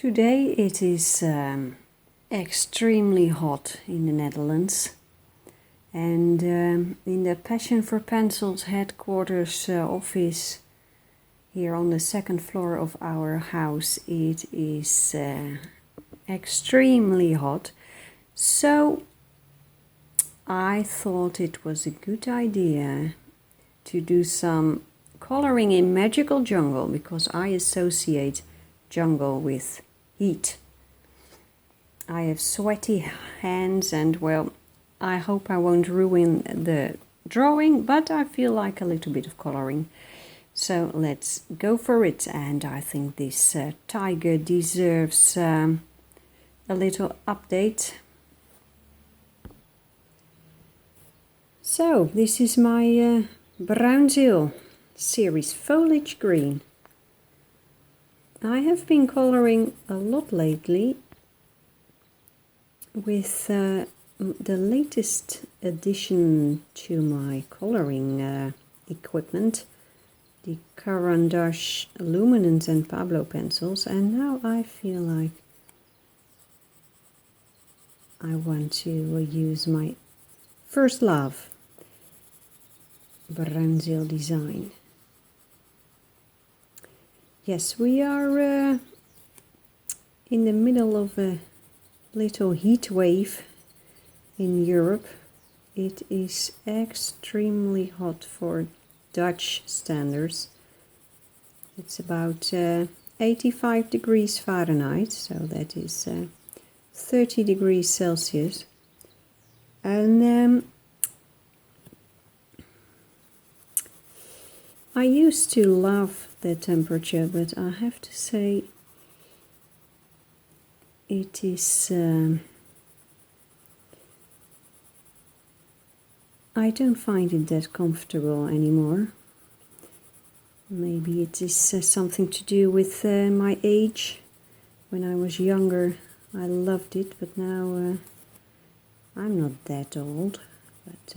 Today it is extremely hot in the Netherlands, and in the Passion for Pencils headquarters office here on the second floor of our house it is extremely hot. So I thought it was a good idea to do some coloring in Magical Jungle, because I associate jungle with heat. I have sweaty hands and, well, I hope I won't ruin the drawing, but I feel like a little bit of coloring. So let's go for it, and I think this tiger deserves a little update. So this is my Bruinzeel series Foliage Green. I have been coloring a lot lately with the latest addition to my coloring equipment, the Caran d'Ache Luminance and Pablo pencils, and now I feel like I want to use my first love, Bruinzeel design. Yes, we are in the middle of a little heat wave in Europe. It is extremely hot for Dutch standards. It's about 85 degrees Fahrenheit, so that is 30 degrees Celsius. And I used to love the temperature, but I have to say it is I don't find it that comfortable anymore. Maybe it is something to do with my age. When I was younger I loved it, but now I'm not that old, but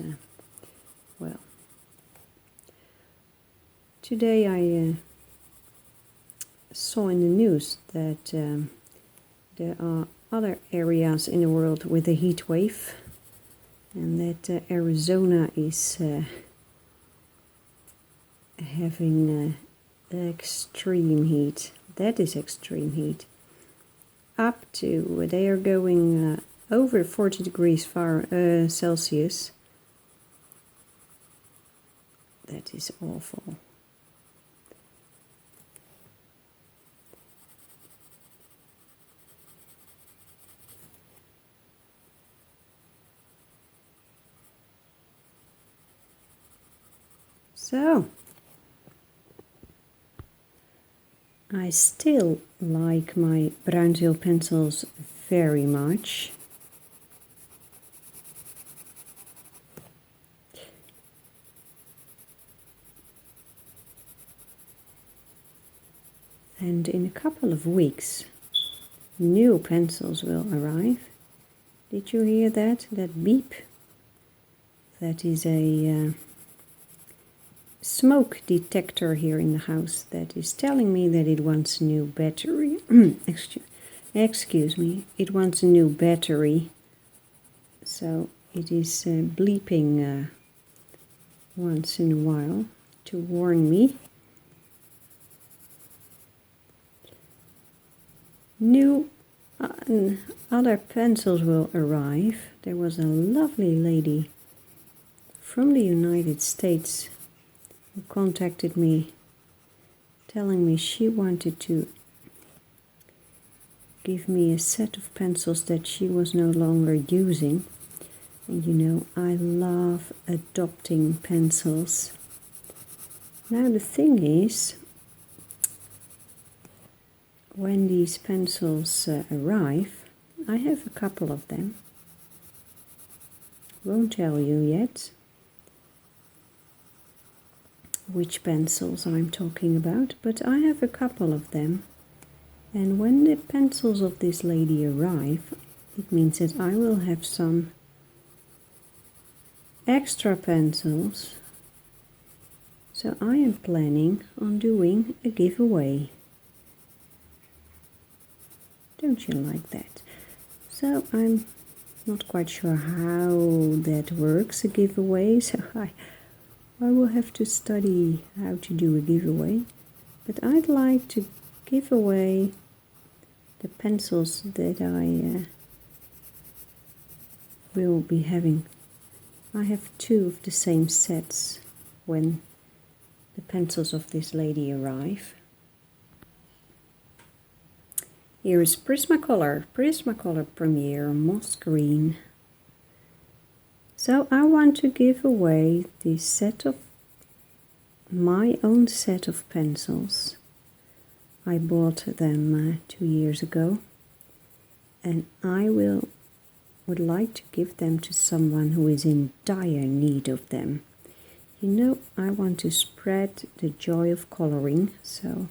well, today I saw in the news that there are other areas in the world with a heat wave, and that Arizona is having extreme heat. That is extreme heat. Up to, they are going over 40 degrees Celsius. That is awful. So, I still like my Bruinzeel pencils very much. And in a couple of weeks, new pencils will arrive. Did you hear that? That beep? That is a smoke detector here in the house that is telling me that it wants a new battery. Excuse me, it wants a new battery. So it is bleeping once in a while to warn me. New other pencils will arrive. There was a lovely lady from the United States who contacted me telling me she wanted to give me a set of pencils that she was no longer using. And you know, I love adopting pencils. Now the thing is, when these pencils arrive, I have a couple of them. Won't tell you yet which pencils I'm talking about, but I have a couple of them, and when the pencils of this lady arrive, it means that I will have some extra pencils. So I am planning on doing a giveaway. Don't you like that? So I'm not quite sure how that works, a giveaway, so I will have to study how to do a giveaway. But I'd like to give away the pencils that I will be having. I have 2 of the same sets when the pencils of this lady arrive. Here is Prismacolor Premier Moss Green. So I want to give away this set of my own set of pencils. I bought them 2 years ago, and I would like to give them to someone who is in dire need of them. You know, I want to spread the joy of coloring, so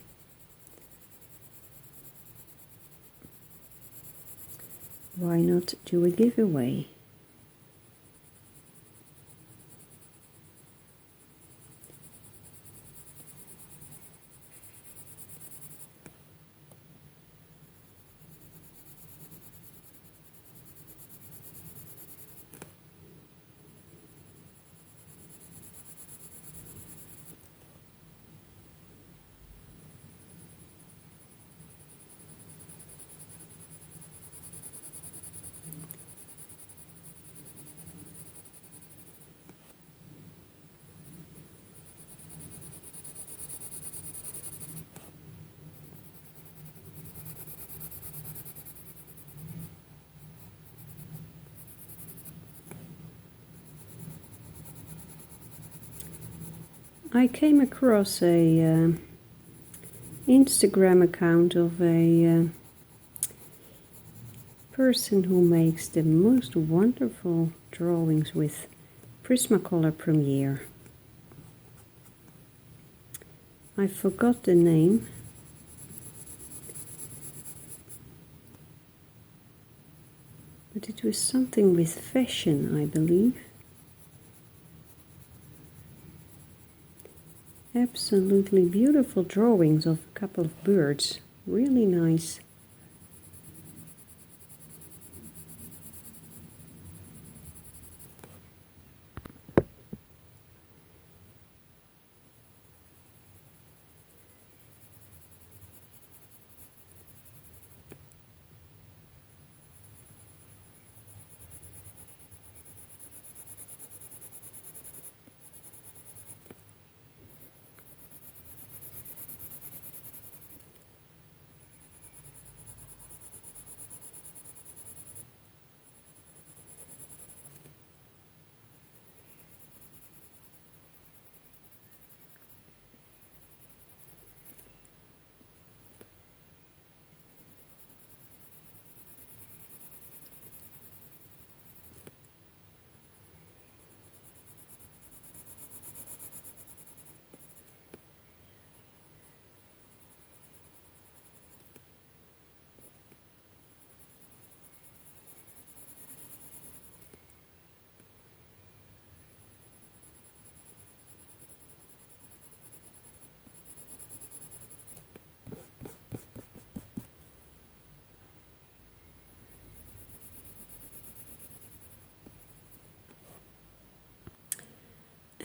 why not do a giveaway? I came across a Instagram account of a person who makes the most wonderful drawings with Prismacolor Premier. I forgot the name, but it was something with fashion, I believe. Absolutely beautiful drawings of a couple of birds, really nice.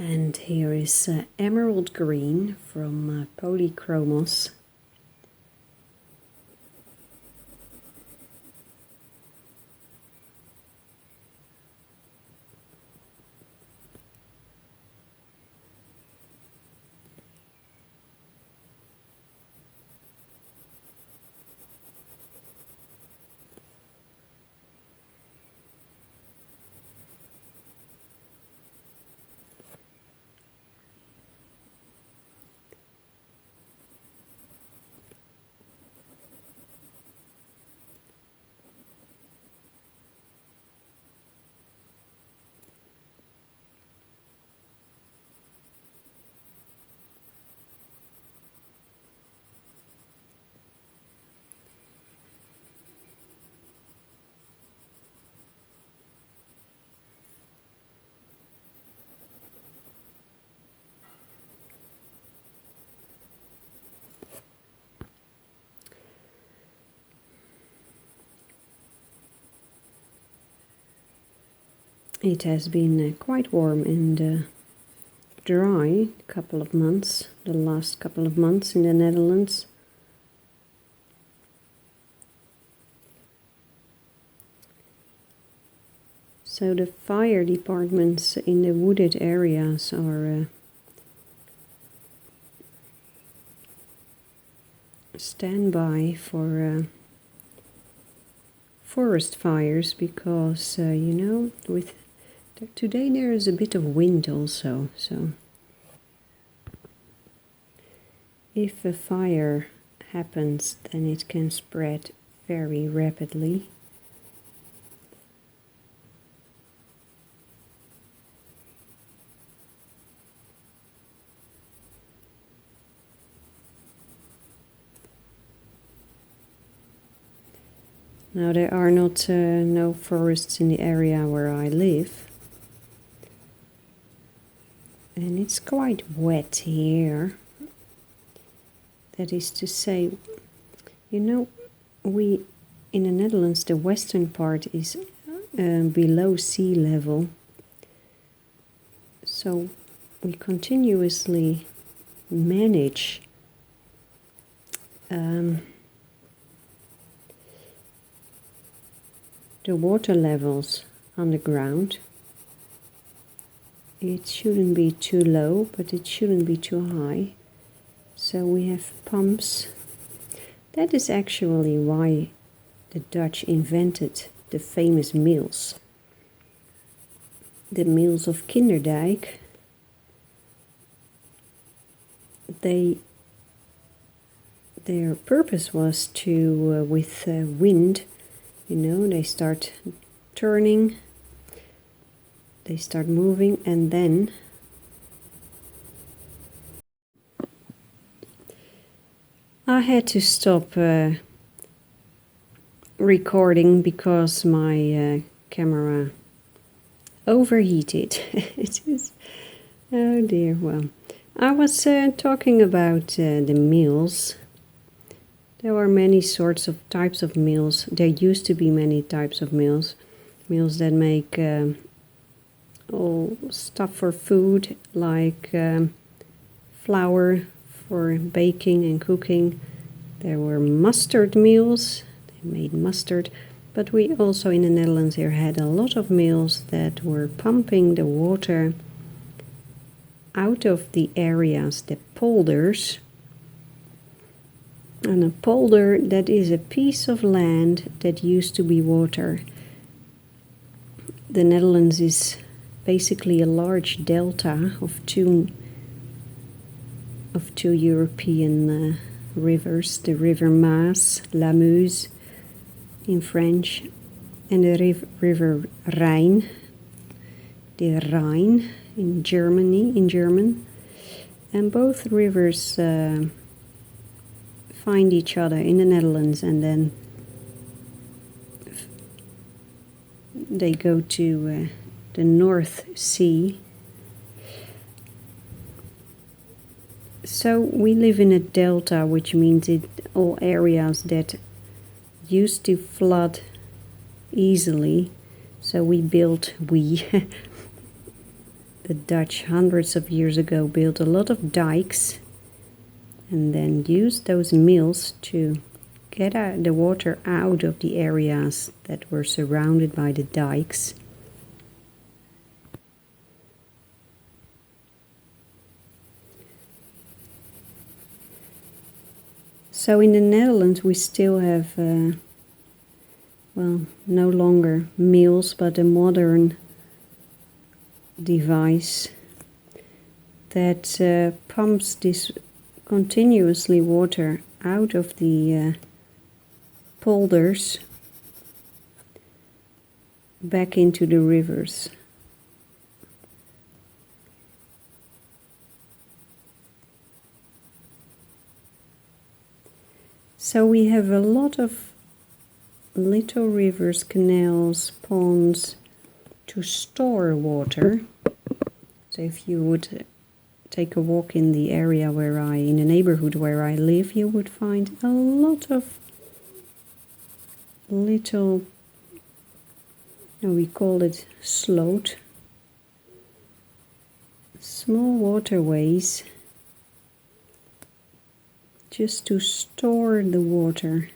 And here is Emerald Green from Polychromos. It has been quite warm and dry couple of months, the last couple of months in the Netherlands. So the fire departments in the wooded areas are standby for forest fires, because you know, with today there is a bit of wind also, so if a fire happens then it can spread very rapidly. Now there are not no forests in the area where I live, and it's quite wet here. That is to say, you know, we in the Netherlands, the western part is below sea level, so we continuously manage the water levels on the ground. It shouldn't be too low, but it shouldn't be too high. So we have pumps. That is actually why the Dutch invented the famous mills. The mills of Kinderdijk. Their purpose was to, with wind, you know, they start turning, they start moving, and then I had to stop recording because my camera overheated. It is, oh dear. Well, I was talking about the mills. There are many sorts of types of mills. There used to be many types of mills. Mills that make all stuff for food, like flour for baking and cooking. There were mustard mills. They made mustard. But we also in the Netherlands here had a lot of mills that were pumping the water out of the areas, the polders. And a polder, that is a piece of land that used to be water. The Netherlands is basically a large delta of two European rivers, the river Maas, La Meuse in French, and the river Rhine, the Rhine in German. And both rivers find each other in the Netherlands, and then they go to the North Sea. So we live in a delta, which means all areas that used to flood easily. So the Dutch hundreds of years ago built a lot of dikes, and then used those mills to get the water out of the areas that were surrounded by the dikes. So in the Netherlands we still have, well, no longer mills, but a modern device that pumps this continuously water out of the polders back into the rivers. So we have a lot of little rivers, canals, ponds to store water. So if you would take a walk in the area in the neighborhood where I live, you would find a lot of little and we call it sloot. Small waterways just to store the water.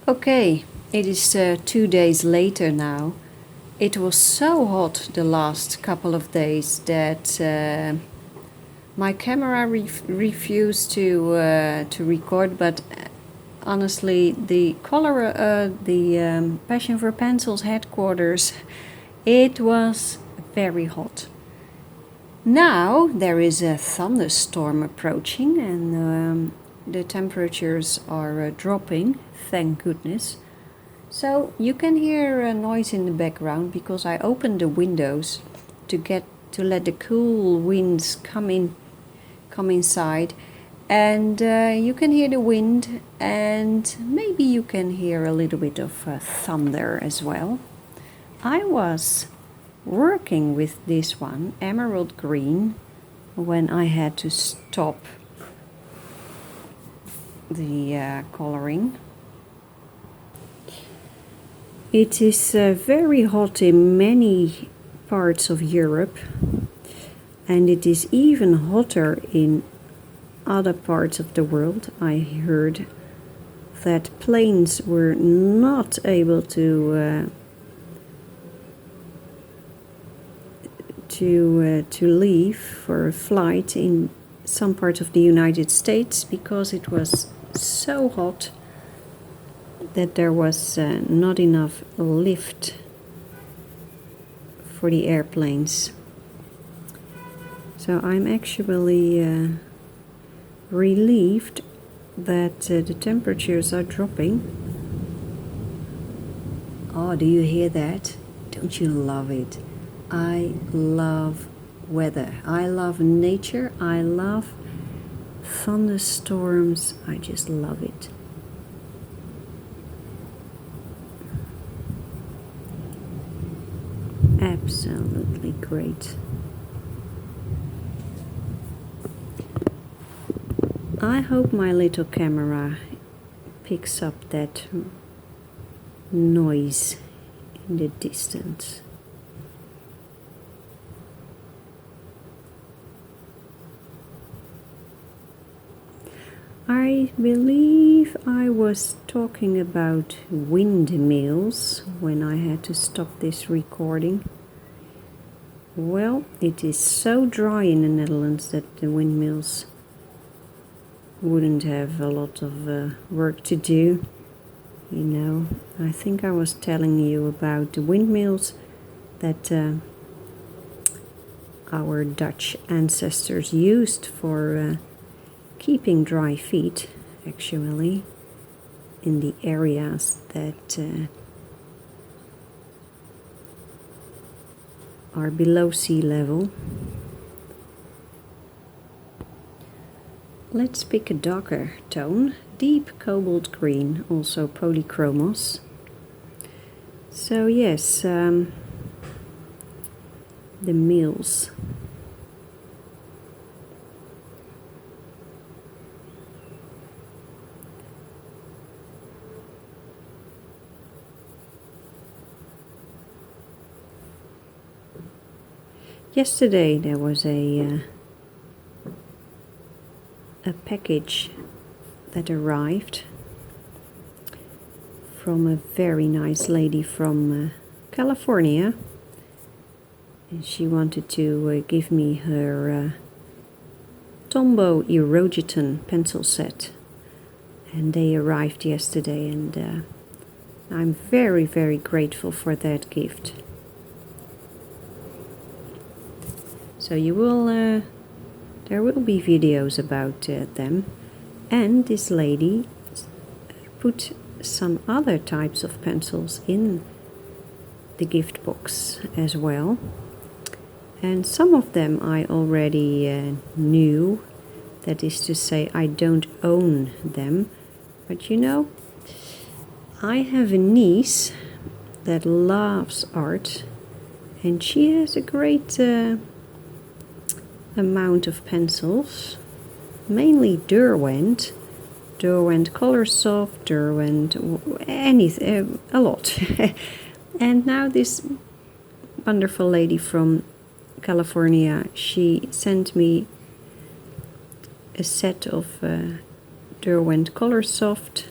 Okay, it is 2 days later now. It was so hot the last couple of days that my camera refused to record, but honestly, the Passion for Pencils headquarters, it was very hot. Now there is a thunderstorm approaching, and the temperatures are dropping, thank goodness. So you can hear a noise in the background because I opened the windows to let the cool winds come inside, and you can hear the wind, and maybe you can hear a little bit of thunder as well. I was working with this one, emerald green, when I had to stop the coloring. It is very hot in many parts of Europe, and it is even hotter in other parts of the world. I heard that planes were not able to leave for a flight in some parts of the United States because it was so hot that there was not enough lift for the airplanes. So I'm actually relieved that the temperatures are dropping. Oh, do you hear that? Don't you love it? I love weather. I love nature. I love thunderstorms. I just love it. Absolutely great. I hope my little camera picks up that noise in the distance. I believe I was talking about windmills when I had to stop this recording. Well, it is so dry in the Netherlands that the windmills wouldn't have a lot of work to do. You know, I think I was telling you about the windmills that our Dutch ancestors used for keeping dry feet, actually, in the areas that are below sea level. Let's pick a darker tone, deep cobalt green, also polychromos. So yes, the mills. Yesterday there was a package that arrived from a very nice lady from California, and she wanted to give me her Tombow Erogiton pencil set, and they arrived yesterday, and I'm very, very grateful for that gift. So you will, there will be videos about them, and this lady put some other types of pencils in the gift box as well, and some of them I already knew, that is to say I don't own them, but you know, I have a niece that loves art, and she has a great amount of pencils, mainly Derwent, Derwent Color Soft, Derwent, anything, a lot. And now this wonderful lady from California, she sent me a set of Derwent Color Soft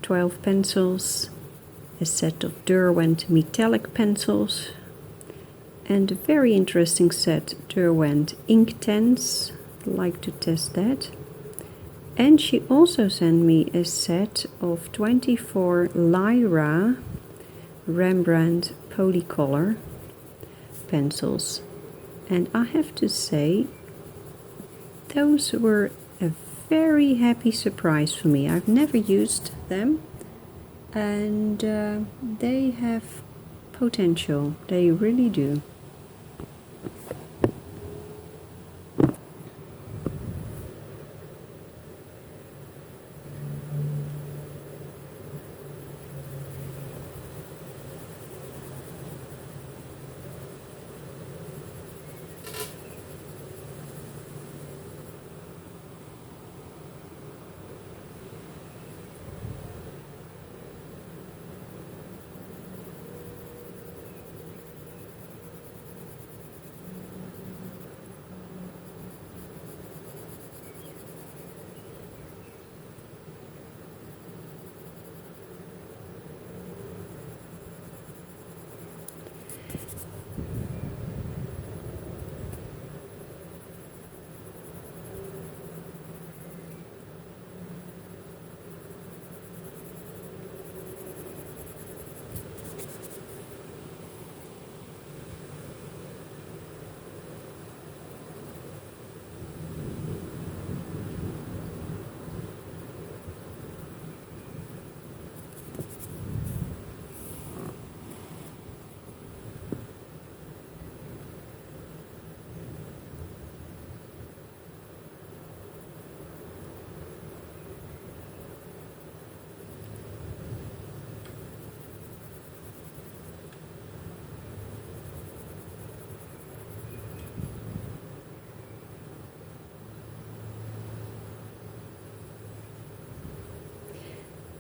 12 pencils, a set of Derwent metallic pencils, and a very interesting set Derwent Inktense. I'd like to test that. And she also sent me a set of 24 Lyra Rembrandt Polycolor pencils. And I have to say, those were a very happy surprise for me. I've never used them, and they have potential. They really do.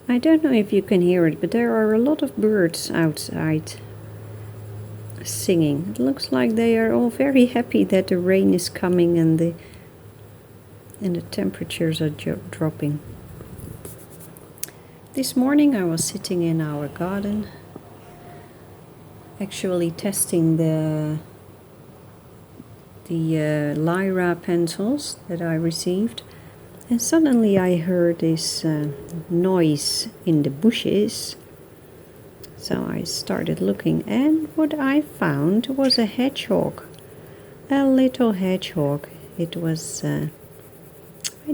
I don't know if you can hear it, but there are a lot of birds outside singing. It looks like they are all very happy that the rain is coming and the temperatures are dropping. This morning I was sitting in our garden, actually testing the Lyra pencils that I received. And suddenly I heard this noise in the bushes. So I started looking, and what I found was a hedgehog. A little hedgehog. It was, I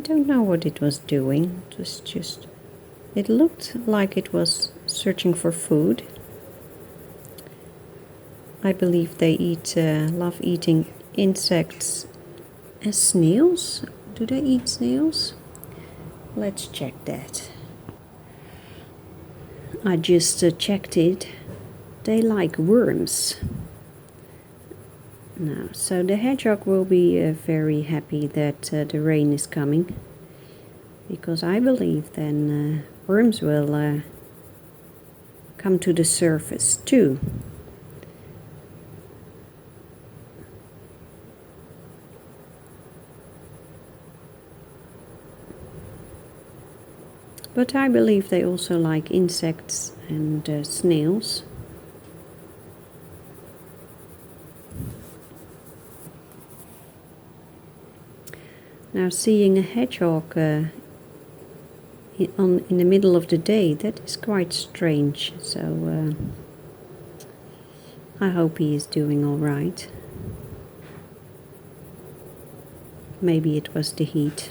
don't know what it was doing. It was just, it looked like it was searching for food. I believe they love eating insects and snails. Do they eat snails? Let's check that. I just checked it. They like worms. Now, so the hedgehog will be very happy that the rain is coming, because I believe then worms will come to the surface too. But I believe they also like insects and snails. Now, seeing a hedgehog in the middle of the day, that is quite strange. So I hope he is doing all right. Maybe it was the heat.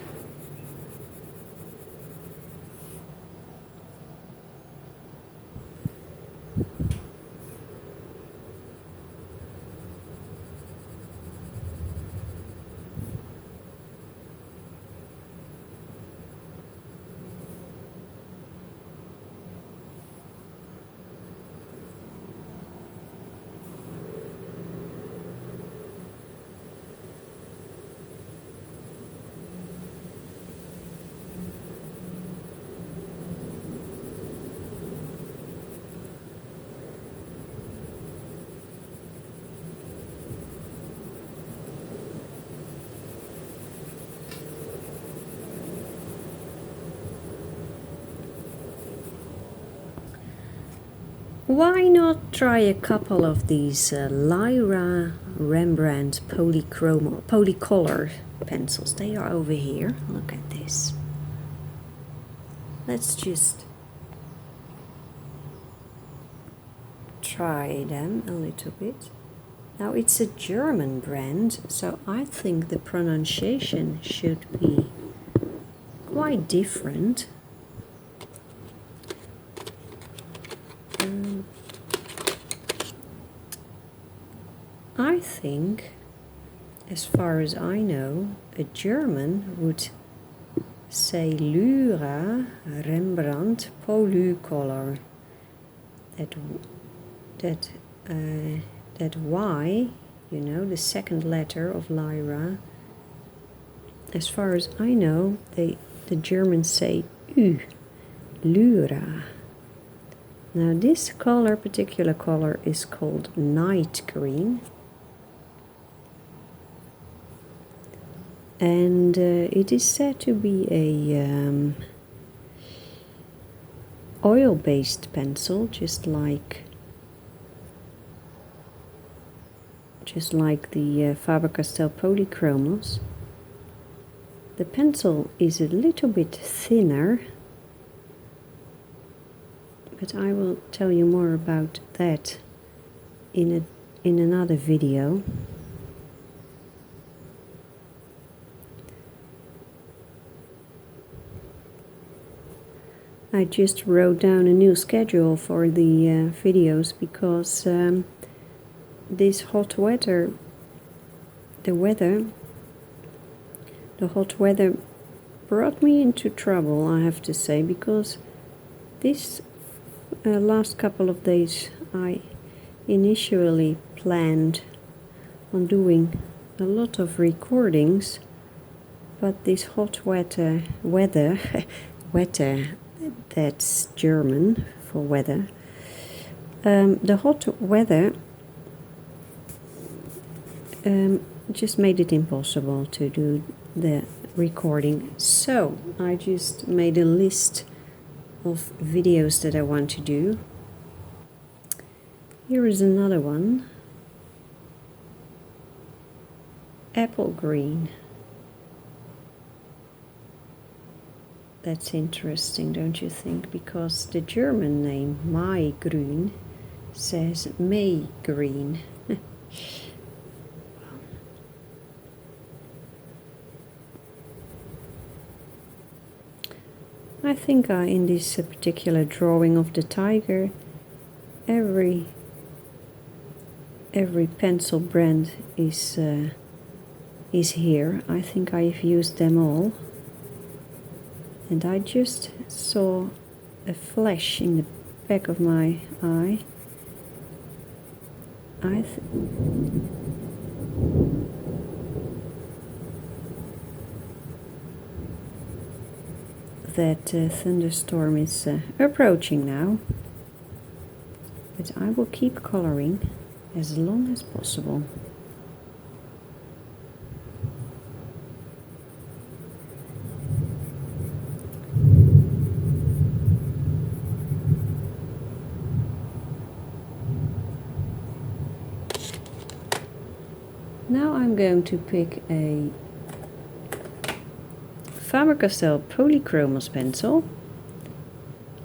why not try a couple of these Lyra Rembrandt polycolor pencils? They are over here. Look at this. Let's just try them a little bit. Now it's a German brand, so I think the pronunciation should be quite different. I think, as far as I know, a German would say Lyra Rembrandt polycolor. That Y, you know, the second letter of Lyra. As far as I know, the Germans say U, Lyra. Now this particular color is called night green. And it is said to be a oil-based pencil, just like the Faber-Castell Polychromos. The pencil is a little bit thinner, but I will tell you more about that in another video. I just wrote down a new schedule for the videos because this hot weather, the hot weather brought me into trouble, I have to say, because this last couple of days I initially planned on doing a lot of recordings, but this hot weather, that's German for weather, the hot weather just made it impossible to do the recording. So I just made a list of videos that I want to do. Here is another one. Apple green. That's interesting, don't you think? Because the German name Maigrün says May green. I think in this particular drawing of the tiger, every pencil brand is here. I think I've used them all, and I just saw a flash in the back of my eye. That thunderstorm is approaching now, but I will keep coloring as long as possible. Now I'm going to pick a Faber-Castell Polychromos pencil,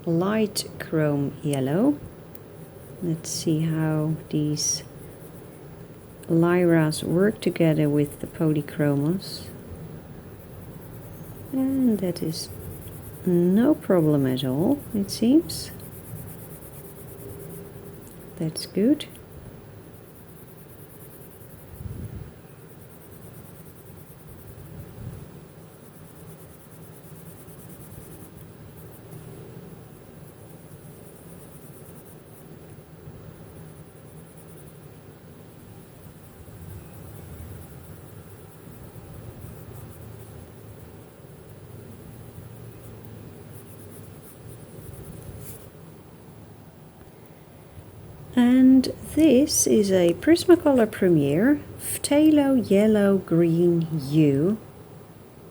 light chrome yellow. Let's see how these Lyras work together with the Polychromos. And that is no problem at all, it seems. That's good. And this is a Prismacolor Premier Phthalo Yellow Green U.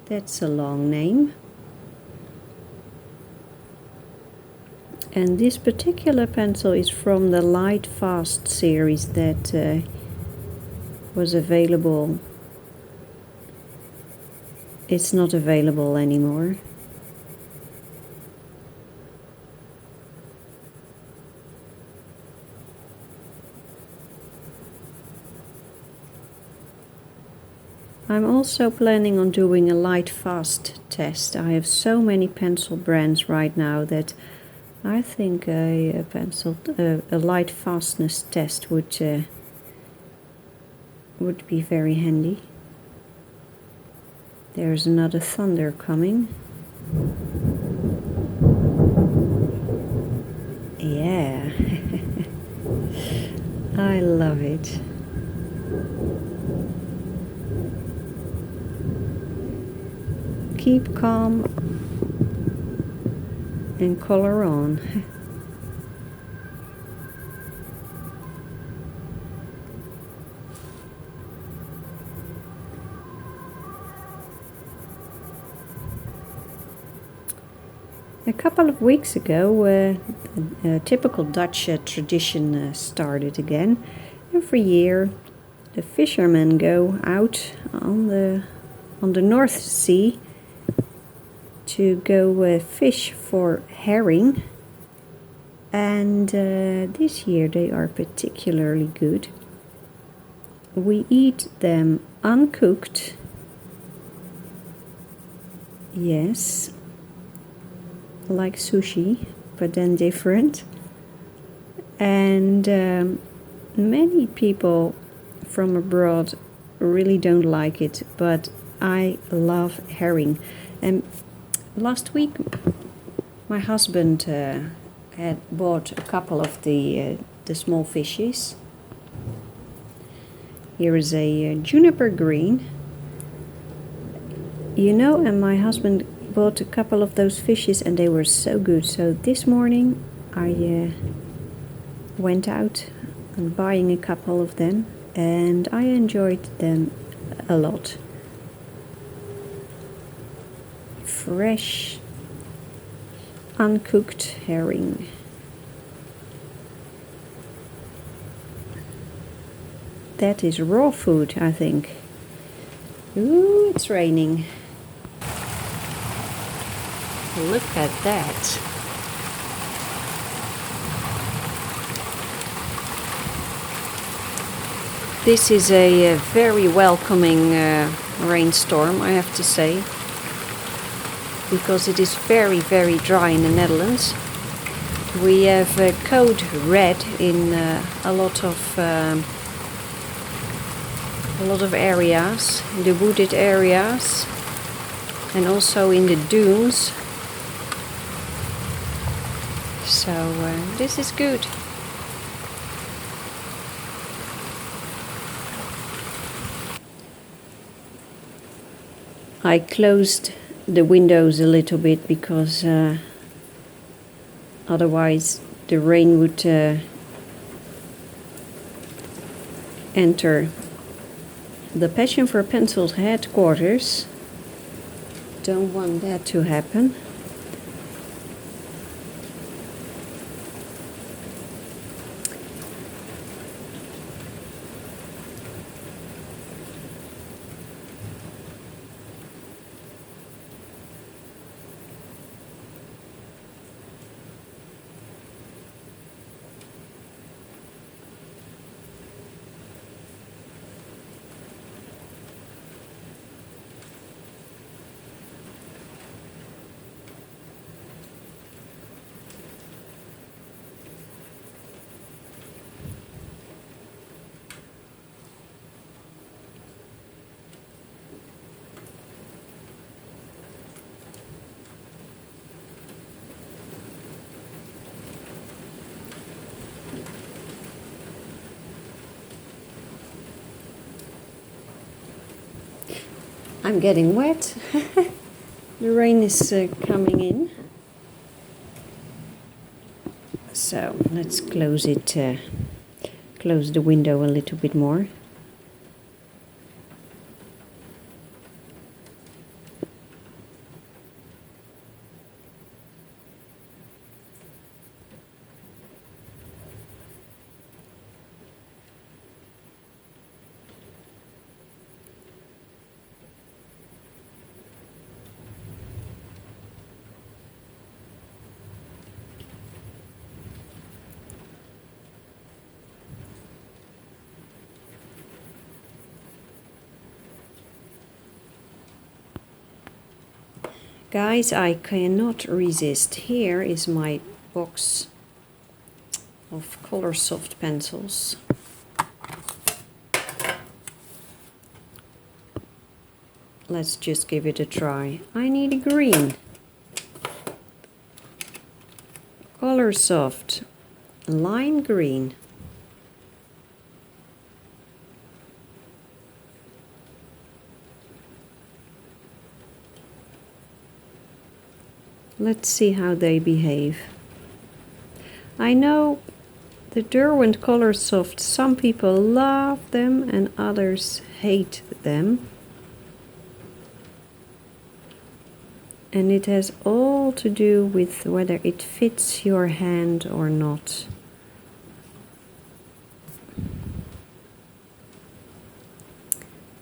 That's a long name. And this particular pencil is from the Light Fast series that was available. It's not available anymore. I'm also planning on doing a light fast test. I have so many pencil brands right now that I think a light fastness test would be very handy. There's another thunder coming. Yeah, I love it. Keep calm and color on. A couple of weeks ago, a typical Dutch tradition started again. Every year, the fishermen go out on the North Sea to go fish for herring, and this year they are particularly good. We eat them uncooked. Yes, like sushi, but then different. And many people from abroad really don't like it, but I love herring. And last week my husband had bought a couple of the small fishes. Here is a juniper green, and my husband bought a couple of those fishes and they were so good. So this morning I went out and buying a couple of them, and I enjoyed them a lot. Fresh, uncooked herring. That is raw food, I think. Ooh, it's raining. Look at that. This is a very welcoming rainstorm, I have to say, because it is very, very dry in the Netherlands. We have code red in a lot of areas, the wooded areas, and also in the dunes. So this is good. I closed the windows a little bit because otherwise the rain would enter the Passion for Pencils headquarters. Don't want that to happen. I'm getting wet. The rain is coming in. So let's close it, close the window a little bit more. Guys, I cannot resist. Here is my box of color soft pencils. Let's just give it a try. I need a green. Color soft, lime green. Let's see how they behave. I know the Derwent Color Soft, some people love them and others hate them. And it has all to do with whether it fits your hand or not.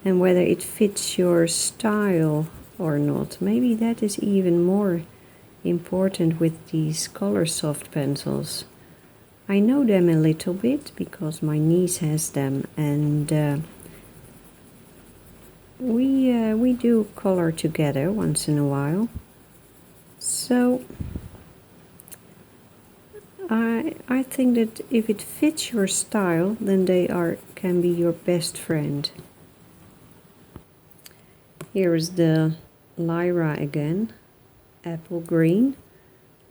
And whether it fits your style or not. Maybe that is even more important with these color soft pencils. I know them a little bit because my niece has them, and we do color together once in a while. So I think that if it fits your style, then they can be your best friend. Here is the Lyra again, apple green.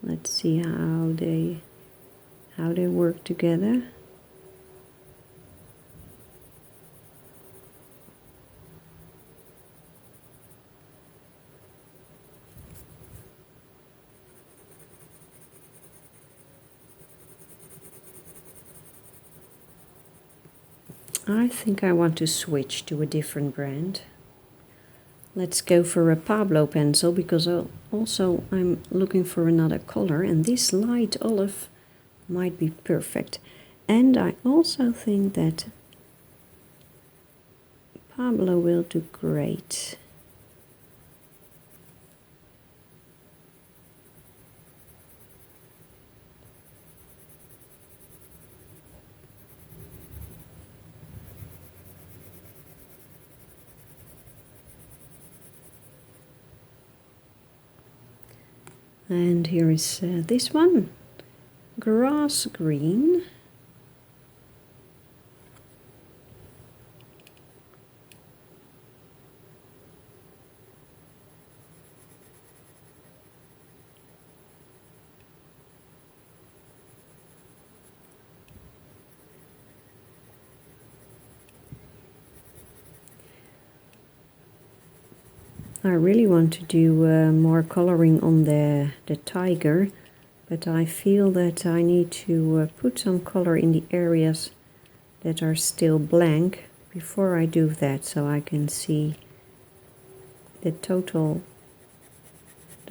Let's see how they work together. I think I want to switch to a different brand. Let's go for a Pablo pencil, because also I'm looking for another color, and this light olive might be perfect. And I also think that Pablo will do great. And here is this one, grass green. I really want to do more coloring on the tiger, but I feel that I need to put some color in the areas that are still blank before I do that, so I can see the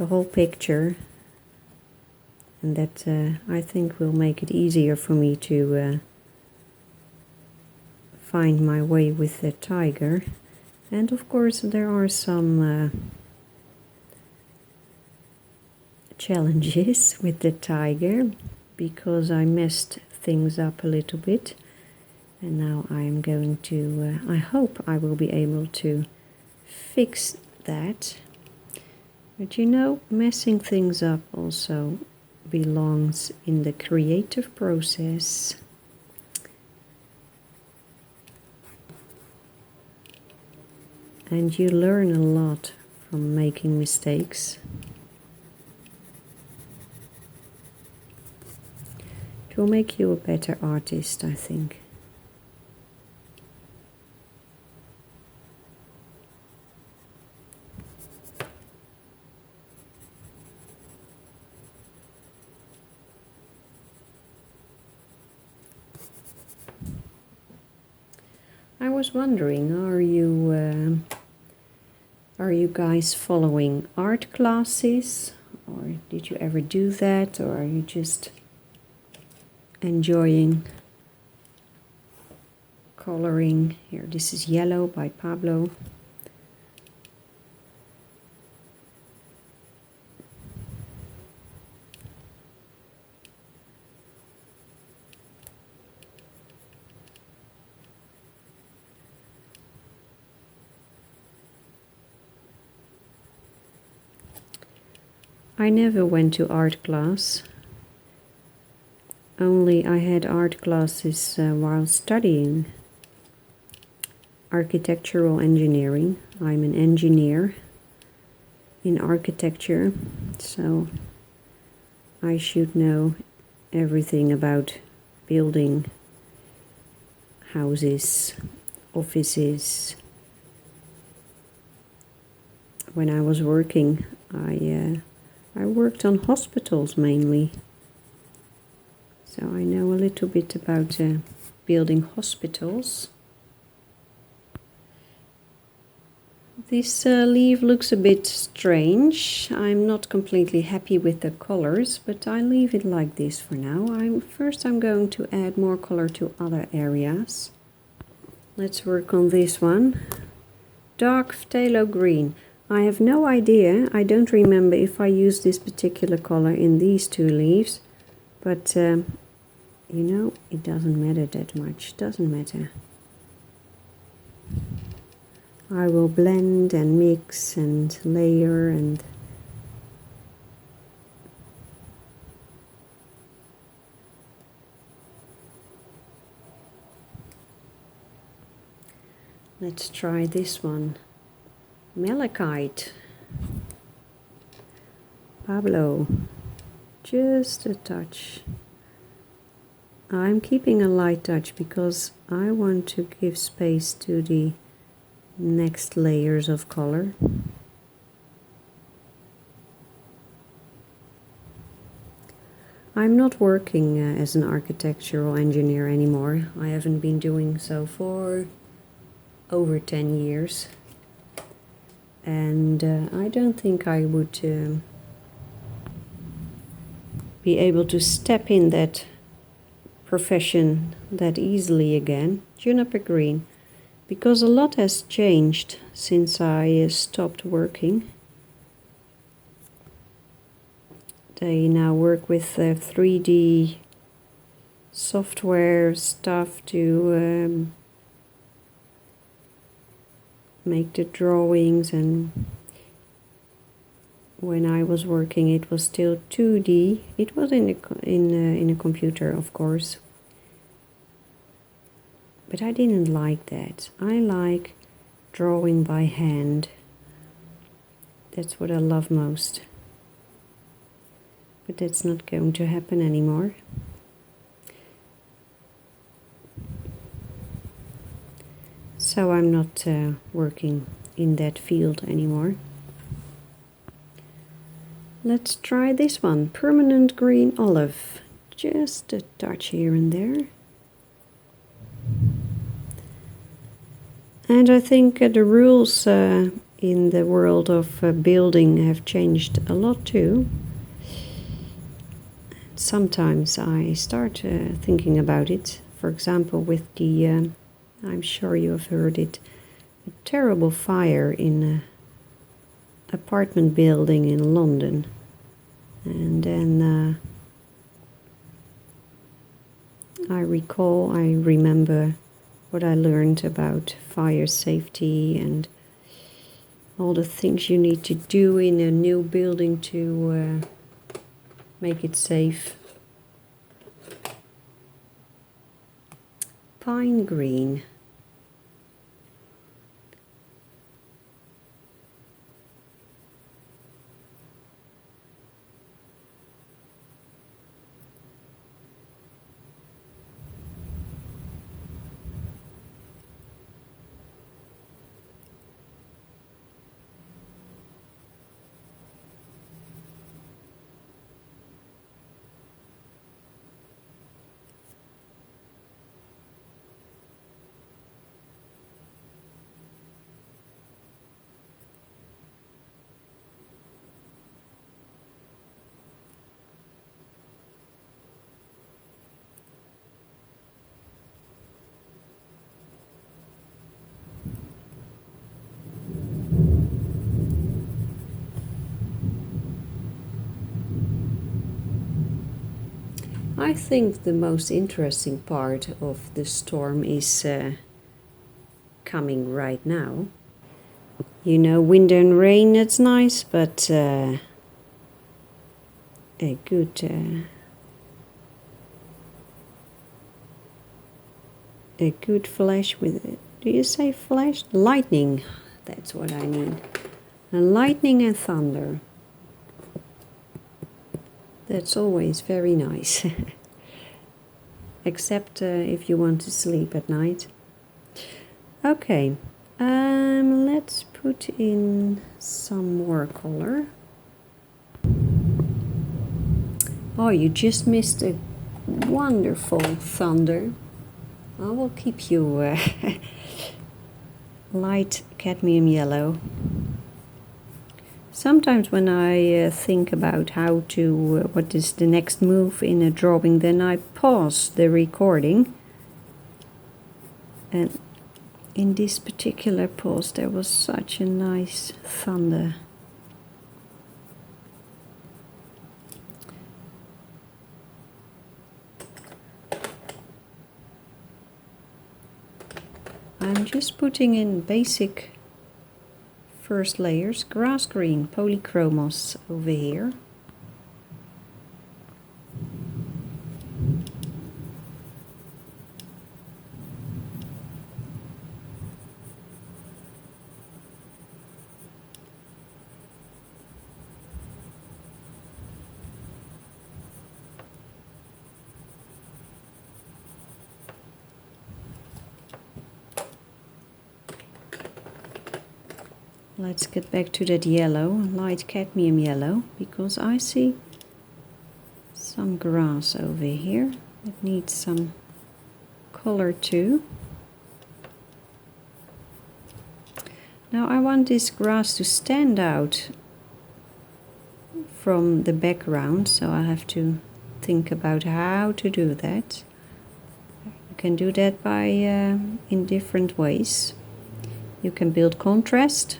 whole picture, and that I think will make it easier for me to find my way with the tiger. And of course there are some challenges with the tiger, because I messed things up a little bit, and now I am going to, I hope I will be able to fix that. But you know, messing things up also belongs in the creative process. And you learn a lot from making mistakes. It will make you a better artist, I think. I was wondering, are you guys following art classes, or did you ever do that, or are you just enjoying coloring? Here, this is Yellow by Pablo. I never went to art class. Only I had art classes while studying architectural engineering. I'm an engineer in architecture, so I should know everything about building houses, offices. When I was working, I worked on hospitals mainly. So I know a little bit about building hospitals. This leaf looks a bit strange. I'm not completely happy with the colors, but I leave it like this for now. First I'm going to add more color to other areas. Let's work on this one. Dark phthalo green. I have no idea. I don't remember if I used this particular color in these two leaves, but you know, it doesn't matter that much. Doesn't matter. I will blend and mix and layer and let's try this one. Malachite. Pablo. Just a touch. I'm keeping a light touch because I want to give space to the next layers of color. I'm not working as an architectural engineer anymore. I haven't been doing so for over 10 years. And I don't think I would be able to step in that profession that easily again. Juniper green, because a lot has changed since I stopped working. They now work with 3D software stuff to make the drawings, and when I was working it was still 2D. It was in a computer, of course, but I didn't like that. I like drawing by hand. That's what I love most. But that's not going to happen anymore. So I'm not working in that field anymore. Let's try this one, permanent green olive. Just a touch here and there. And I think the rules in the world of building have changed a lot too. Sometimes I start thinking about it. For example, with the, I'm sure you have heard it, a terrible fire in an apartment building in London. And then I remember what I learned about fire safety and all the things you need to do in a new building to make it safe. Pine green. I think the most interesting part of the storm is coming right now. You know, wind and rain, it's nice, but a good flash with it. Do you say flash? Lightning. That's what I mean. And lightning and thunder. That's always very nice. Except if you want to sleep at night. Okay. Let's put in some more color. Oh, you just missed a wonderful thunder. I will keep you light cadmium yellow. Sometimes when I think about how to, what is the next move in a drawing, then I pause the recording. And in this particular pause there was such a nice thunder. I'm just putting in basic first layers, grass green, polychromos over here. Let's get back to that yellow, light cadmium yellow, because I see some grass over here that needs some color too. Now I want this grass to stand out from the background, so I have to think about how to do that. You can do that by in different ways. You can build contrast.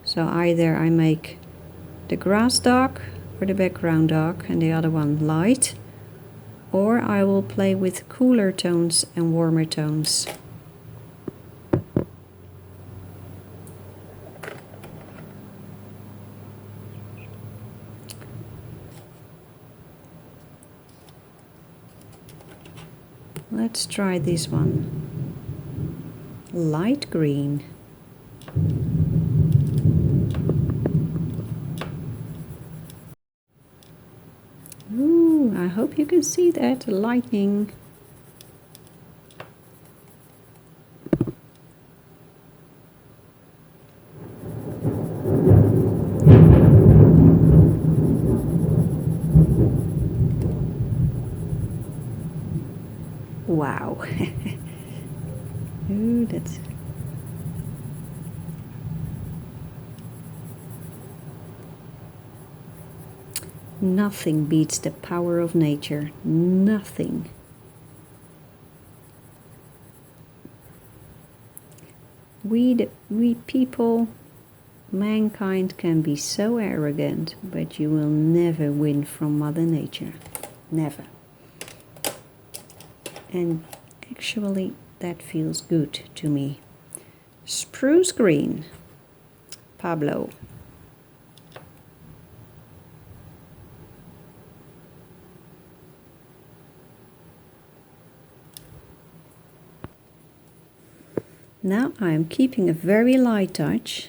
So either I make the grass dark or the background dark and the other one light, or I will play with cooler tones and warmer tones. Let's try this one. Light green. Ooh, I hope you can see that lightning. Wow. Ooh, that's... Nothing beats the power of nature. Nothing. We people, mankind can be so arrogant, but you will never win from Mother Nature. Never. And actually that feels good to me. Spruce green. Pablo. Now I'm keeping a very light touch.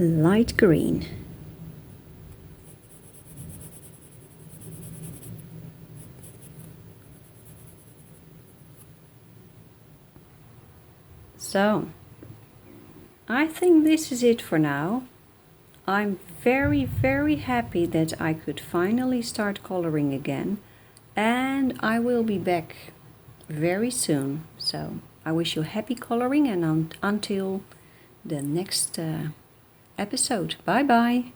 Light green. So, I think this is it for now. I'm very, very happy that I could finally start coloring again, and I will be back very soon. So I wish you happy coloring, and until the next episode. Bye bye.